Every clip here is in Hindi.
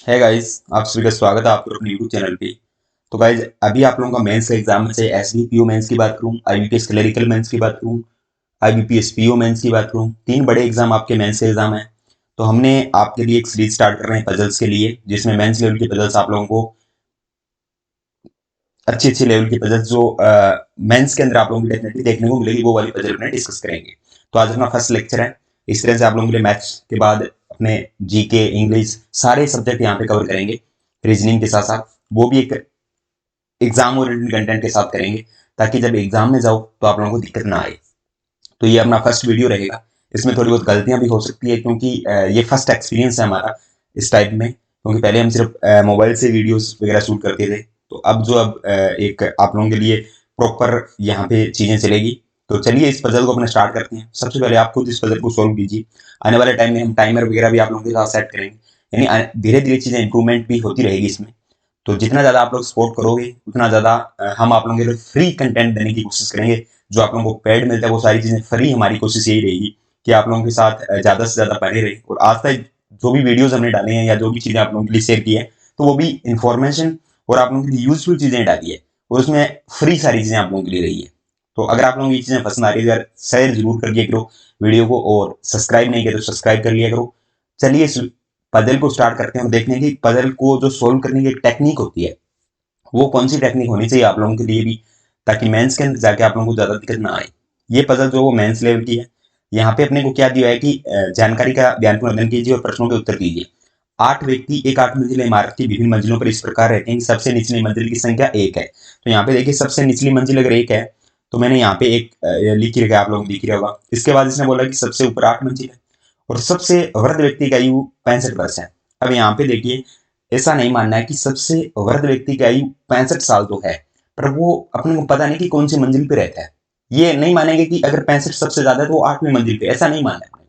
है गाइस, आप सभी का स्वागत है आपके अपने यूट्यूब चैनल पे। तो गाइस, अभी आप लोगों का मेंस का एग्जाम है, चाहे एसबीपीओ मेंस की बात करूं, आईबीपीएस क्लरिकल मेंस की बात करूं, आईबीपीएस पीओ मेंस की बात करूं, तीन बड़े एग्जाम आपके मेंस के एग्जाम है। तो हमने आपके लिए एक सीरीज स्टार्ट कर रहे हैं पजल्स के लिए, जिसमें मेंस लेवल की पजल्स आप लोगों को अच्छी अच्छी लेवल की पजल्स जो मेंस के अंदर आप लोगों को डेफिनेटली देखने को मिलेगी, वो वाली पजल अपने डिस्कस करेंगे। तो आज अपना फर्स्ट लेक्चर है। इस तरह से आप लोगों के लिए मैथ्स के बाद अपने जीके, इंग्लिश, सारे सब्जेक्ट यहाँ पे कवर करेंगे, रीजनिंग के साथ साथ। वो भी एक एग्जाम ओरिएंटेड कंटेंट के साथ करेंगे, ताकि जब एग्जाम में जाओ तो आप लोगों को दिक्कत ना आए। तो ये अपना फर्स्ट वीडियो रहेगा। इसमें थोड़ी बहुत गलतियां भी हो सकती है, क्योंकि ये फर्स्ट एक्सपीरियंस है हमारा इस टाइप में, क्योंकि पहले हम सिर्फ मोबाइल से वीडियोस वगैरह शूट करते थे। तो अब एक आप लोगों के लिए प्रॉपर यहाँ पे चीजें चलेगी। तो चलिए इस पजल को अपना स्टार्ट करते हैं। सबसे पहले आप खुद इस पजल को सोल्व कीजिए। आने वाले टाइम में हम टाइमर वगैरह भी आप लोगों के साथ सेट करेंगे, यानी धीरे धीरे चीजें इंप्रूवमेंट भी होती रहेगी इसमें। तो जितना ज्यादा आप लोग सपोर्ट करोगे, उतना ज्यादा हम आप लोगों के लिए फ्री कंटेंट देने की कोशिश करेंगे। जो आप लोगों को पेड मिलता है वो सारी चीजें फ्री, हमारी कोशिश यही रहेगी कि आप लोगों के साथ ज्यादा से ज्यादा बने रहे। और आज तक जो भी वीडियोस हमने डाले हैं या जो भी चीजें आप लोगों के लिए शेयर की है, तो वो भी इंफॉर्मेशन और आप लोगों के लिए यूजफुल चीजें डाली है, और उसमें फ्री सारी चीजें आप लोगों के लिए रही है। तो अगर आप लोगों को ये चीजें पसंद आ रही है, अगर शेयर जरूर कर दिया करो वीडियो को, और सब्सक्राइब नहीं किया तो सब्सक्राइब कर लिया करो। चलिए इस पजल को स्टार्ट करते हैं और देखते हैं कि पजल को जो सोल्व करने की एक टेक्निक होती है, वो कौन सी टेक्निक होनी चाहिए आप लोगों के लिए भी, ताकि मेंस के अंदर जाके आप लोगों को ज्यादा दिक्कत ना आए। ये पजल जो वो मेंस लेवल की है। यहाँ पे अपने को क्या दिया है कि जानकारी का ध्यानपूर्वक अध्ययन कीजिए और प्रश्नों के उत्तर दीजिए। 8 व्यक्ति एक 8 मंजिला इमारत की विभिन्न मंजिलों पर इस प्रकार रहते हैं कि सबसे निचली मंजिल की संख्या 1 है। तो यहाँ पे देखिए, सबसे निचली मंजिल अगर 1 है, तो मैंने यहाँ पे एक लिख ही रखा है, आप लोगों को दिख रहा होगा। इसके बाद इसने बोला कि सबसे ऊपर 8 मंजिल है, और सबसे वृद्ध व्यक्ति का आयु 65 वर्ष है। अब यहाँ पे देखिए, ऐसा नहीं मानना है कि सबसे वृद्ध व्यक्ति की आयु 65 साल तो है, पर वो अपने को पता नहीं कि कौन सी मंजिल पे रहता है। ये नहीं मानेंगे कि अगर 65 सबसे ज्यादा है तो वो 8वीं मंजिल पे, ऐसा नहीं मानना है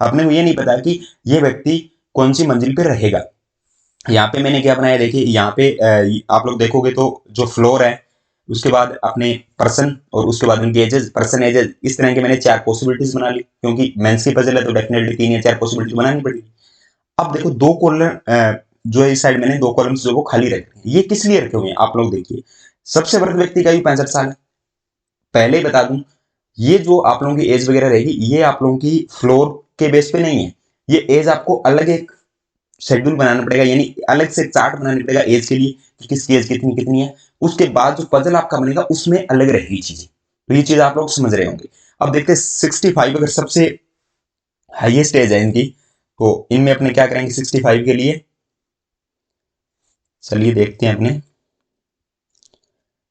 अपने को ये नहीं पता कि ये व्यक्ति कौन सी मंजिल पे रहेगा। यहाँ पे मैंने क्या बनाया, देखिए यहाँ पे आप लोग देखोगे तो जो फ्लोर है, उसके बाद अपने पर्सन, और उसके बाद उनके एजेस, पर्सन एजेस, इस तरह के मैंने 4 पॉसिबिलिटीज बना ली, क्योंकि मेंस की पजल है तो डेफिनेटली 3 या 4 पॉसिबिलिटी बनानी पड़ेगी। अब देखो, दो कॉलम जो इस साइड मैंने 2 कॉलम्स जो वो खाली रखे हैं, ये किस लिए रखे हुए हैं आप लोग देखिए। सबसे वृद्ध व्यक्ति का आयु 65 साल है। पहले ही बता दूं, ये जो आप लोगों की एज वगैरह रहेगी, ये आप लोगों की फ्लोर के बेस पे नहीं है। ये एज आपको अलग एक शेड्यूल बनाना पड़ेगा, यानी अलग से चार्ट बनाना पड़ेगा एज के लिए, कि किसकी एज कितनी कितनी है। उसके बाद जो पजल आपका बनेगा उसमें अलग रहेगी चीजें। तो ये चीज आप लोग समझ रहे होंगे। अब देखते हैं 65 अगर सबसे हाईएस्ट एज है इनकी, तो इनमें अपने क्या करेंगे 65 के लिए। चलिए देखते हैं अपने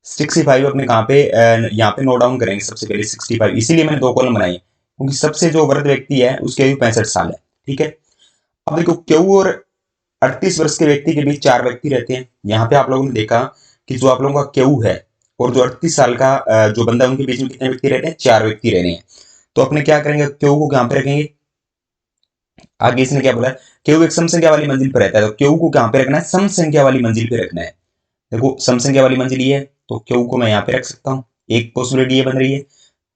65 अपने कहाँ पे यहाँ पे नोट डाउन करेंगे सबसे पहले 65। इसीलिए मैंने 2 कॉलम बनाए, क्योंकि सबसे जो वृद्ध व्यक्ति है उसकी आयु 65 साल है। ठीक है। अब देखो, क्यू और 38 वर्ष के व्यक्ति के बीच 4 व्यक्ति रहते हैं। यहाँ पे आप लोगों ने देखा कि जो आप लोगों का क्यू है और जो 38 साल का जो बंदा है, उनके बीच में कितने व्यक्ति रहते हैं, 4 व्यक्ति रह रहे हैं। तो अपने क्या करेंगे, क्यू को कहाँ पे रखेंगे। आगे इसने क्या बोला, क्यू एक सम संख्या वाली मंजिल पर रहता है, तो क्यू को कहाँ पे रखना है, सम संख्या वाली मंजिल पे रखना है। देखो, सम संख्या वाली मंजिल ये है, तो क्यू को मैं यहाँ पे रख सकता हूँ। एक पॉसिबिलिटी ये बन रही है,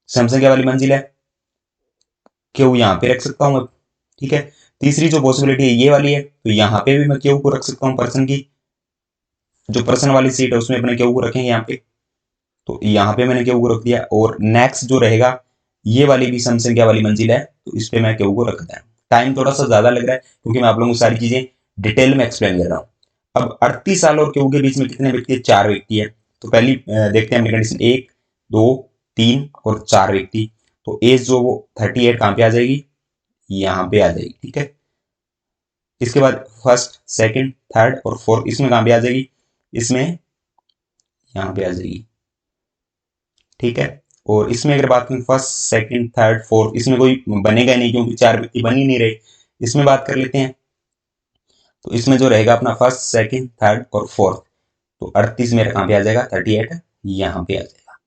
सम संख्या वाली मंजिल है, क्यू यहाँ पे रख सकता हूँ। ठीक है। तीसरी जो पॉसिबिलिटी है ये वाली है, तो यहाँ पे भी मैं क्यू को रख सकता हूँ। पर्सन की जो पर्सन वाली सीट है उसमें अपने क्यू को रखेंगे यहाँ पे, तो यहाँ पे मैंने क्यू को रख दिया। और नेक्स्ट जो रहेगा, ये वाली भी सम संख्या वाली मंजिल है, तो इस पे मैं क्यू को रख दिया। टाइम थोड़ा सा ज्यादा लग रहा है, क्योंकि मैं आप लोगों को सारी चीजें डिटेल में एक्सप्लेन कर रहा हूँ। अब 38 साल और क्यू के बीच में कितने व्यक्ति है, 4 व्यक्ति है। तो पहली देखते हैं अपनी कंडीशन, 1, 2, 3 और 4 व्यक्ति। तो एज जो वो 38 कहाँ पे आ जाएगी, यहाँ पे आ जाएगी। ठीक है। इसके बाद फर्स्ट, सेकंड, थर्ड और फोर्थ इसमें कहाँ पे आ जाएगी, इसमें यहाँ पे आ जाएगी। ठीक है। और इसमें अगर बात करें फर्स्ट, सेकंड, थर्ड, फोर्थ, इसमें कोई बनेगा नहीं, क्योंकि 4 व्यक्ति बन ही नहीं रहे। इसमें बात कर लेते हैं, तो इसमें जो रहेगा अपना फर्स्ट, सेकंड, थर्ड और फोर्थ, तो 38 मेरा कहाँ पे आ जाएगा, 38 यहाँ पे आ जाएगा।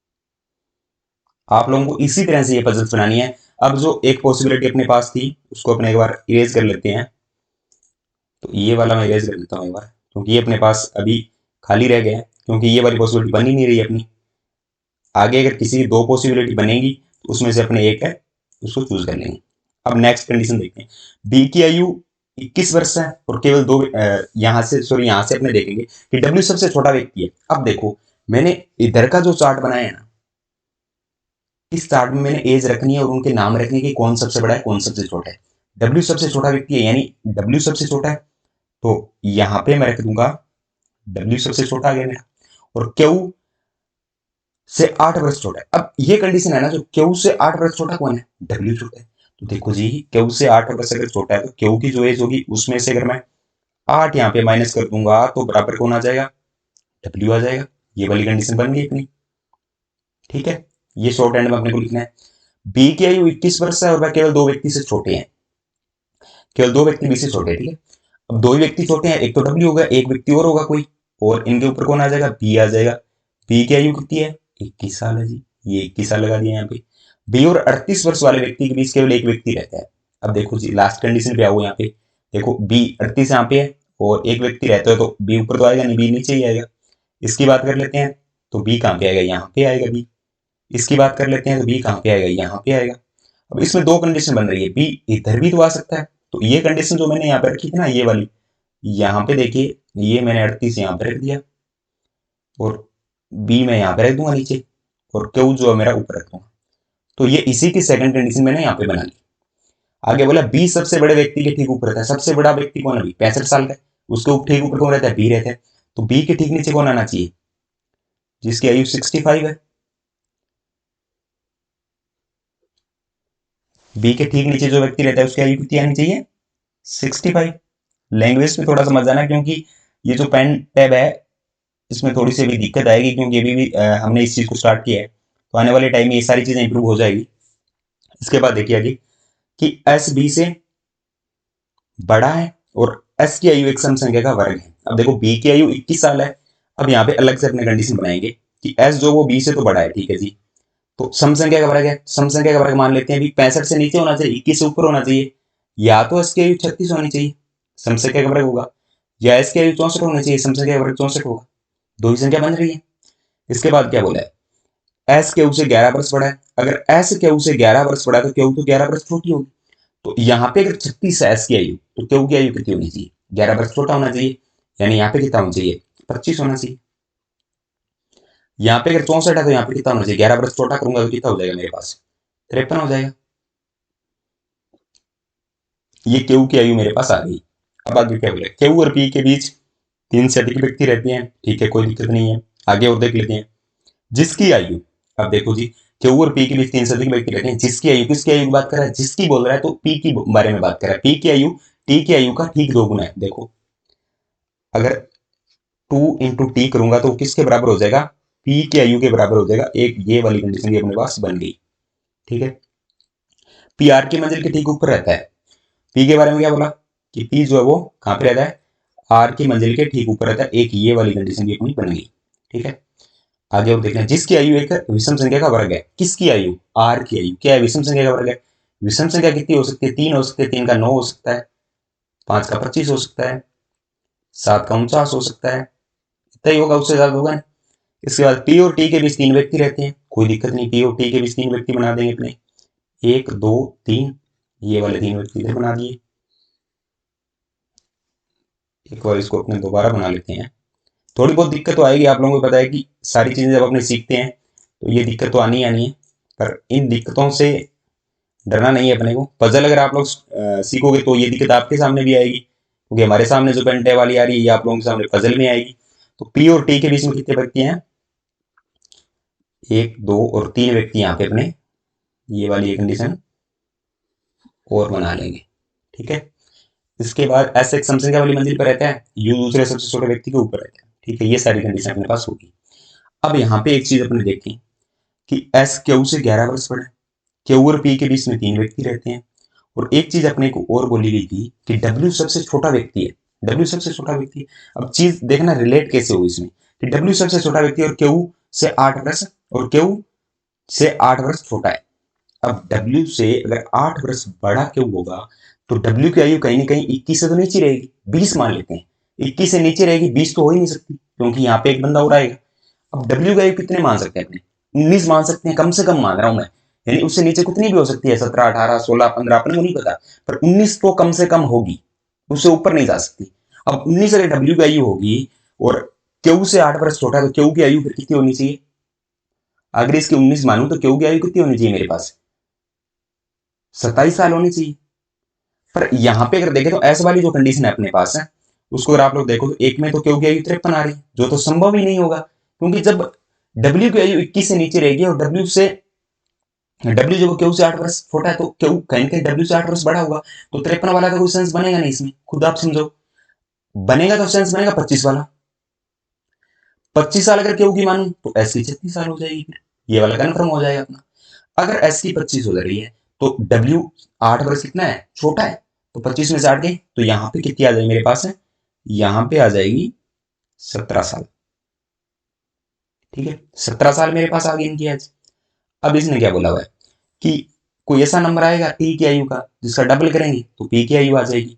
आप लोगों को इसी तरह से ये पजल्स बनानी है। अब जो एक पॉसिबिलिटी अपने पास थी, उसको अपने एक बार इरेज कर लेते हैं। तो ये वाला मैं इरेज कर लेता हूँ एक बार, क्योंकि ये अपने पास अभी खाली रह गया है, क्योंकि ये वाली पॉसिबिलिटी बन ही नहीं रही अपनी। आगे अगर किसी की 2 पॉसिबिलिटी बनेगी, तो उसमें से अपने एक है उसको चूज कर लेंगे। अब नेक्स्ट कंडीशन देखते हैं। बी की आयु 21 वर्ष है और केवल दो यहां से अपने देखेंगे कि डब्ल्यू सबसे छोटा व्यक्ति है। अब देखो मैंने इधर का जो चार्ट बनाया है ना, इस चार्ट में मैंने एज रखनी है और उनके नाम रखने की, कौन सबसे बड़ा है कौन सबसे छोटा है। डब्ल्यू सबसे छोटा व्यक्ति है यानी डब्ल्यू सबसे छोटा है, तो यहां पे मैं रख दूंगा डब्ल्यू सबसे छोटा आ गया मेरा, और क्यू से 8 वर्ष छोटा है। अब ये कंडीशन है ना, जो क्यू से 8 वर्ष छोटा कौन है, डब्ल्यू छोटा है। तो देखो जी क्यू से 8 वर्ष अगर छोटा है तो क्यू की जो एज होगी उसमें से अगर मैं 8 यहाँ पे माइनस कर दूंगा तो बराबर कौन आ जाएगा, डब्ल्यू आ जाएगा। ये वाली कंडीशन बन गई अपनी, ठीक है। ये शॉर्ट एंड में अपने को लिखना है। बी की आयु 21 वर्ष है और वह केवल दो व्यक्ति से छोटे हैं, केवल दो व्यक्ति बी से छोटे हैं, ठीक है। अब दो ही व्यक्ति छोटे हैं, एक तो डब्ल्यू होगा, एक व्यक्ति और होगा कोई, और इनके ऊपर कौन आ जाएगा, बी आ जाएगा। बी की आयु कितनी है, 21 साल है जी, ये 21 साल लगा दिया यहाँ पे। बी और 38 वर्ष वाले व्यक्ति के बीच केवल एक व्यक्ति रहता है। अब देखो जी लास्ट कंडीशन पे आओ, यहाँ पे देखो बी 38 यहाँ पे है और एक व्यक्ति रहता है, तो बी ऊपर तो आएगा नहीं, बी नीचे ही आएगा। इसकी बात कर लेते हैं तो बी कहाँ पे आएगा, यहाँ पे आएगा बी। इसकी बात कर लेते हैं तो बी कहाँ पे आएगा, यहाँ पे आएगा। अब इसमें दो कंडीशन बन रही है, बी इधर भी तो आ सकता है, तो ये कंडीशन जो मैंने यहाँ पे रखी थी ना, ये वाली, यहाँ पे देखिए ये मैंने 38 यहाँ पे रख दिया और बी मैं यहाँ पे रख दूंगा नीचे, और क्यू जो है मेरा ऊपर रख दूंगा। तो ये इसी की सेकंड कंडीशन मैंने यहाँ पे बना ली। आगे बोला बी सबसे बड़े व्यक्ति के ठीक ऊपर रहता है। सबसे बड़ा व्यक्ति कौन है, 65 साल का, उसके ठीक ऊपर कौन रहता है, बी रहता है। तो बी के ठीक नीचे कौन आना चाहिए, जिसकी आयु 65 है। बी के ठीक नीचे जो व्यक्ति रहता है उसकी आयु कितनी आनी चाहिए, 65। लैंग्वेज में थोड़ा समझ आना, क्योंकि ये जो पेन टैब है इसमें थोड़ी सी भी दिक्कत आएगी, क्योंकि अभी भी हमने इस चीज को स्टार्ट किया है, तो आने वाले टाइम में ये सारी चीजें इंप्रूव हो जाएगी। इसके बाद देखिए आगे कि एस बी से बड़ा है और एस की आयु एक सम संख्या का वर्ग है। अब देखो बी की आयु 21 साल है। अब यहाँ पे अलग से अपने कंडीशन बनाएंगे कि एस जो वो बी से तो बड़ा है, ठीक है जी, तो सम संख्या का वर्ग है। सम संख्या का वर्ग मान लेते हैं भी 65 से नीचे होना चाहिए, 21 से ऊपर होना चाहिए, या तो एस की आयु 36 होनी चाहिए, सम संख्या का वर्ग होगा, या एस की आयु 64 होनी चाहिए, सम संख्या का वर्ग 64 होगा। दो ही संख्या बन रही है। इसके बाद क्या बोला है, एस क्यू से 11 वर्ष बड़ा है। अगर एस क्यू से 11 वर्ष बड़ा है तो क्यू तो 11 वर्ष छोटी होगी। तो यहाँ पे अगर 36 है एस की आयु, तो क्यू की आयु कितनी होनी चाहिए, 11 वर्ष छोटा होना चाहिए, यानी यहाँ पे कितना होना चाहिए, 25 होना चाहिए। यहाँ पे अगर 64 है तो यहाँ पे कितना होना चाहिए, 11 वर्ष छोटा करूंगा तो कितना हो जाएगा मेरे पास, 53 हो जाएगा। ये क्यू की आयु मेरे पास आ गई। अब आगे क्या बोले, क्यू और पी के बीच 3 से अधिक व्यक्ति रहते हैं, ठीक है, कोई दिक्कत नहीं है। आगे और देख लेते हैं, जिसकी आयु, अब देखो जी क्यू और पी के बीच 3 से अधिक व्यक्ति रहते हैं, जिसकी आयु, किसकी आयु की बात कर रहा है, जिसकी बोल रहा है, तो पी की बारे में बात कर रहा है। पी की आयु टी की आयु का ठीक 2 गुना है। देखो अगर 2 इंटू टी करूंगा तो किसके बराबर हो जाएगा, पी की आयु के बराबर हो जाएगा। एक ये वाली कंडीशन भी अपने पास बन गई, ठीक है। पी आर की मंजिल के ठीक ऊपर रहता है। पी के बारे में क्या बोला कि पी जो है वो कहां पे रहता है, आर की मंजिल के ठीक ऊपर रहता है। एक ये वाली कंडीशन भी अपनी बन गई, ठीक है। आगे और देखना, जिसकी आयु एक विषम संख्या का वर्ग है। किसकी आयु, आर की आयु क्या है, विषम संख्या का वर्ग है। विषम संख्या कितनी हो सकती है, 3 हो सकती है, 3 का 9 हो सकता है, 5 का 25 हो सकता है, 7 का 49 हो सकता है, इतना ही होगा, उससे ज्यादा होगा नहीं। इसके बाद पी और टी के बीच 3 व्यक्ति रहते हैं, कोई दिक्कत नहीं, पी और टी के बीच 3 व्यक्ति बना देंगे अपने, 1 2 3, ये वाले 3 व्यक्ति इधर बना दिए। एक बार इसको अपने दोबारा बना लेते हैं। थोड़ी बहुत दिक्कत तो आएगी, आप लोगों को पता है कि सारी चीजें जब अपने सीखते हैं तो ये दिक्कत तो आनी है, पर इन दिक्कतों से डरना नहीं है अपने को। पजल अगर आप लोग सीखोगे तो ये दिक्कत आपके सामने भी आएगी, क्योंकि हमारे सामने जो पेंटे वाली आ रही है ये आप लोगों के सामने पजल में आएगी। तो पी और टी के बीच में कितने व्यक्ति हैं, 1 2 और 3 व्यक्ति यहाँ पे अपने ये वाली एक कंडीशन और बना लेंगे, ठीक है। इसके बाद एस एक समसंख्या वाली मंजिल पर रहता है, यू दूसरे सबसे छोटे व्यक्ति के ऊपर रहता है, ठीक है। ये सारी कंडीशन अपने पास होगी। अब यहाँ पे एक चीज अपने देखें कि एस क्यू से 11 वर्ष बड़ा है। क्यू और पी के बीच में 3 व्यक्ति रहते हैं, और एक चीज अपने को और बोली गई थी कि डब्ल्यू सबसे छोटा व्यक्ति है। डब्ल्यू सबसे छोटा व्यक्ति है। अब चीज देखना रिलेट कैसे होगी इसमें कि डब्ल्यू सबसे छोटा व्यक्ति और क्यू से 8 वर्ष, और क्यू से 8 वर्ष छोटा है। अब डब्ल्यू से अगर 8 वर्ष बड़ा क्यू होगा तो डब्ल्यू की आयु कहीं ना कहीं 21 से तो नीचे रहेगी, 20 मान लेते हैं। 21 से नीचे रहेगी, 20 तो हो ही नहीं सकती, क्योंकि यहाँ पे एक बंदा और आएगा। अब डब्ल्यू की आयु कितने मान सकते हैं अपने, 19 मान सकते हैं, कम से कम मान रहा हूं मैं, यानी उससे नीचे कितनी भी हो सकती है, 17 18 16 15, अपने को नहीं पता, पर 19 तो कम से कम होगी। उससे ऊपर नहीं जा सकती। अब 19 अगर डब्ल्यू की आयु होगी और क्यू से 8 वर्ष छोटा है, तो क्यू की आयु फिर कितनी होनी चाहिए? अगर इसकी 19 मानूं तो क्यू की आयु कितनी होनी चाहिए मेरे पास? 27 साल होनी चाहिए। पर यहां पे अगर देखें तो ऐसे वाली जो कंडीशन है अपने पास है, उसको अगर आप लोग देखो तो एक में तो क्यू की आयु 53 आ रही है, जो तो संभव ही नहीं होगा, क्योंकि जब डब्ल्यू की आयु 21 से नीचे रहेगी और डब्ल्यू जब क्यू से 8 वर्ष छोटा है, तो क्यू कहीं कहीं डब्ल्यू से 8 वर्ष बड़ा होगा, तो 53 वाला का कोई सेंस बनेगा नहीं इसमें, खुद आप समझो। बनेगा तो सेंस बनेगा 25 वाला। 25 साल अगर क्यू की मानूं तो एस की 36 साल हो जाएगी, फिर ये वाला कन्फर्म हो जाएगा अपना। अगर एस की 25 हो रही है तो डब्ल्यू 8 वर्ष कितना है, छोटा है, तो 25 में से 8 गए तो यहां पे कितनी आ जाएगी मेरे पास है, यहां पे आ जाएगी 17 साल। ठीक है, 17 साल मेरे पास आ गई इनकी एज। अब इसने क्या बोला हुआ है कि कोई ऐसा नंबर आएगा टी की आयु का जिसका डबल करेंगे तो पी की आयु आ जाएगी।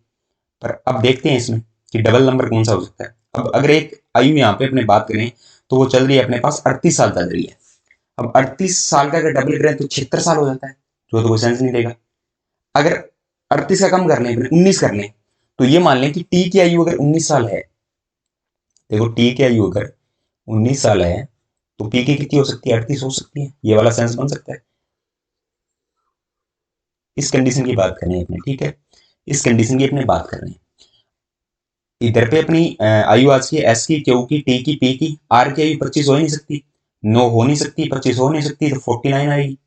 पर अब देखते हैं इसमें कि डबल नंबर कौन सा हो सकता है। अब अगर एक आयु यहाँ पे अपने बात करें तो वो चल रही है अपने पास 38 साल चल रही है। अब 38 साल का अगर डबल करें तो 76 साल हो जाता है, जो तो कोई सेंस नहीं देगा। अगर 38 का कम कर लें, 19 कर लें, तो ये मान लें कि टी की आयु अगर 19 साल है, देखो टी की आयु अगर 19 साल है तो पी की कितनी हो सकती है, 38 हो सकती है, ये वाला सेंस बन सकता है। इस कंडीशन की बात कर रहे हैं अपने, ठीक है, इस कंडीशन की अपने बात कर रहे हैं। इधर पे अपनी आयु आज की एस की, क्यू की, टी की, पी की, आर की आयु 25 हो ही नहीं सकती, 9 हो नहीं सकती, 25 हो नहीं सकती, तो 49 आएगी।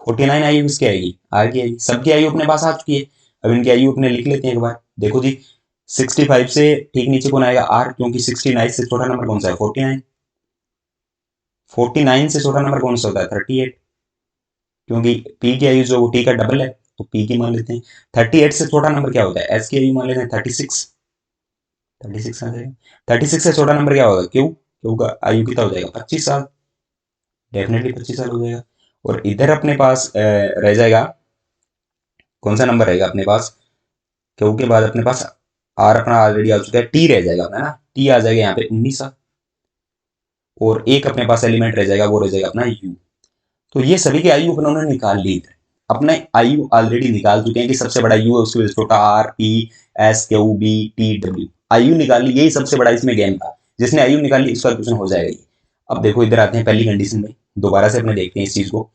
49 आयु किसकी आएगी, आर की आएगी। सबकी आयु अपने पास आ चुकी है। अब इनकी आयु अपने लिख लेते हैं एक बार। देखो जी, 65 से ठीक नीचे कौन आएगा, आर, क्योंकि 69 से छोटा नंबर कौन सा है, 49। 49 से छोटा नंबर कौन सा होता है, 38, क्योंकि पी की आयु जो टी का डबल है तो पी की मान लेते हैं। 38 से छोटा नंबर क्या होता है, एस की आयु मान लेते हैं 36। 36 आ जाएगा। 36 से छोटा नंबर क्या होगा, क्यू, क्यू का आयु कितना हो जाएगा, 25 साल। डेफिनेटली 25 साल हो जाएगा। और इधर अपने पास रह जाएगा कौन सा नंबर रहेगा अपने पास, क्यू के बाद अपने पास आर अपना ऑलरेडी आ चुका है, टी रह जाएगा अपना ना, टी आ जाएगा यहाँ पे 19 साल। और एक अपने पास एलिमेंट रह जाएगा, वो रह जाएगा अपना यू। तो ये सभी की आयु अपने उन्होंने निकाल ली है। अपने आयु ऑलरेडी निकाल चुके हैं कि सबसे बड़ा यू है, उसके वजह से छोटा R, P, S, Q, B, T, W, आयु निकाल ली। यही सबसे बड़ा इसमें गेम था, जिसने आयु निकाल ली उसका क्वेश्चन हो जाएगा ये। अब देखो इधर आते हैं पहली कंडीशन में, दोबारा से अपने देखते हैं इस चीज को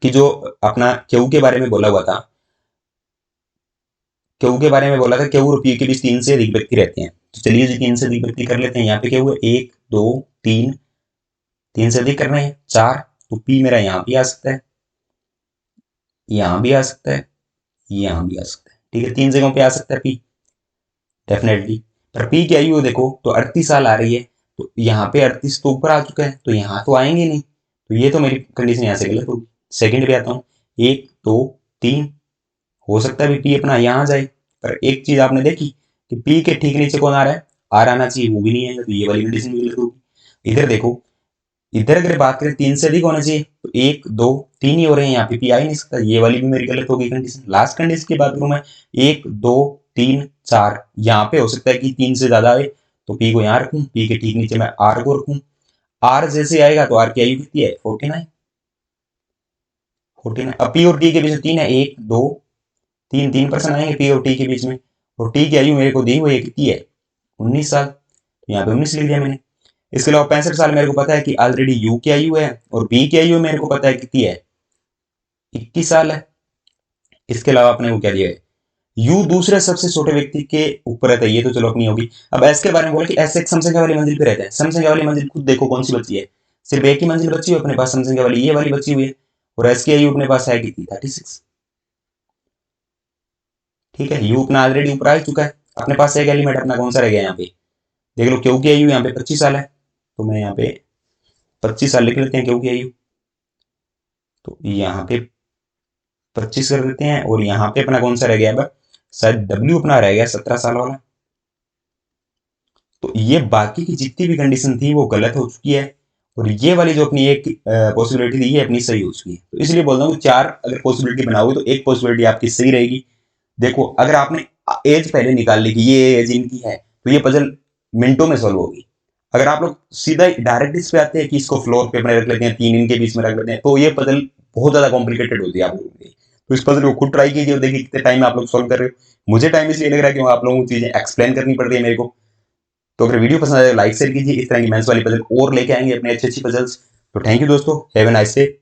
कि जो अपना क्यू के बारे में बोला हुआ था, क्यू के बारे में बोला था, क्यू और पी के बीच 3 से अधिक व्यक्ति रहते हैं। तो चलिए जी 3 से अधिक व्यक्ति कर लेते हैं। यहाँ पे क्या हुआ, 1 2 3, 3 से अधिक करना है 4, तो पी मेरा यहाँ भी आ सकता है, यहाँ भी आ सकता है, यहाँ भी आ सकता है। ठीक है, 3 जगहों पे आ सकता है पी डेफिनेटली। पर पी की आयु देखो तो 38 साल आ रही है, तो यहाँ पे 38 तो ऊपर आ चुका है, तो यहाँ तो आएंगे नहीं, तो ये तो मेरी कंडीशन यहाँ से गलत होगी। सेकंड पे आता हूँ, 1 2 3, हो सकता है पी अपना यहाँ आ जाए। पर एक चीज आपने देखी कि पी के ठीक नीचे कौन आ रहा है, आर आना चाहिए, वो भी नहीं है, तो ये वाली कंडीशन भी गलत होगी। इधर देखो, इधर अगर बात करें 3 से अधिक होना चाहिए, तो 1 2 3 ही हो रहे हैं, यहाँ पे पी आ ही नहीं सकता, ये वाली भी मेरी गलत होगी कंडीशन। लास्ट कंडीशन की बात करूं मैं, 1 2 3 4, यहाँ पे हो सकता है कि 3 से ज्यादा आए, तो पी को यहाँ रखूं, पी के ठीक नीचे मैं आर को रखूं। आर जैसे आएगा तो आर की आयु कितनी है, 49। 49, अब पी और टी के बीच में 3 है, 1 2 3, 3% आएंगे पी और टी के बीच में, और टी की आयु मेरे को दी हुई है कितनी है, 19 साल, तो यहाँ पे 19 लिख दिया मैंने। इसके अलावा 65 साल मेरे को पता है कि ऑलरेडी यू की आयु है, और बी की आयु मेरे को पता है कितनी है, 21 साल है। इसके अलावा अपने को क्या दिया है, यू दूसरे सबसे छोटे व्यक्ति के ऊपर रहता है, ये तो चलो अपनी होगी। अब एस के बारे में बोले कि एस एक समसंख्या वाली मंजिल पे रहता है। समसंख्या वाली मंजिल खुद देखो कौन सी बची है, सिर्फ एक ही मंजिल बची है अपने पास समसंख्या वाली, ये वाली बची हुई है, और एस की आयु अपने पास है कितनी, 36। ठीक है, यू अपना ऑलरेडी ऊपर आ चुका है, अपने पास एक एलिमेंट अपना कौन सा रह गया यहाँ पे, देख लो क्यू की आयु यहाँ पे 25 साल है, तो मैं यहाँ पे 25 साल लिख लेते हैं क्यू की आयु, तो यहाँ पे 25 कर देते हैं, और यहाँ पे अपना कौन सा रह गया, शायद डब्ल्यू अपना रह गया 17 साल वाला। तो ये बाकी की जितनी भी कंडीशन थी वो गलत हो चुकी है, और ये वाली जो अपनी एक पॉसिबिलिटी थी ये अपनी सही हो चुकी है। तो इसलिए बोल रहा हूँ 4 अगर पॉसिबिलिटी बनाओगे तो एक पॉसिबिलिटी आपकी सही रहेगी। देखो अगर आपने एज पहले निकाल ली कि ये एज इनकी है, तो ये पजल मिनटों में सॉल्व होगी। अगर आप लोग सीधा डायरेक्ट इस पे आते हैं कि इसको फ्लोर पे अपने रख लेते हैं, 3 इनके बीच में रख लेते हैं, तो ये पजल बहुत ज्यादा कॉम्प्लिकेटेड होती है आप लोगों के लिए। तो इस पजल को खुद ट्राई कीजिए और देखिए कितने टाइम आप लोग सॉल्व कर रहे हो। मुझे टाइम इसलिए लग रहा है कि आप लोगों को चीजें एक्सप्लेन करनी पड़ रही है मेरे को। तो अगर वीडियो पसंद आए लाइक शेयर कीजिए, इस तरह की मेंस वाली पजल और लेके आएंगे अपने अच्छी अच्छी पजल्स। तो थैंक यू दोस्तों, हैव अ नाइस डे।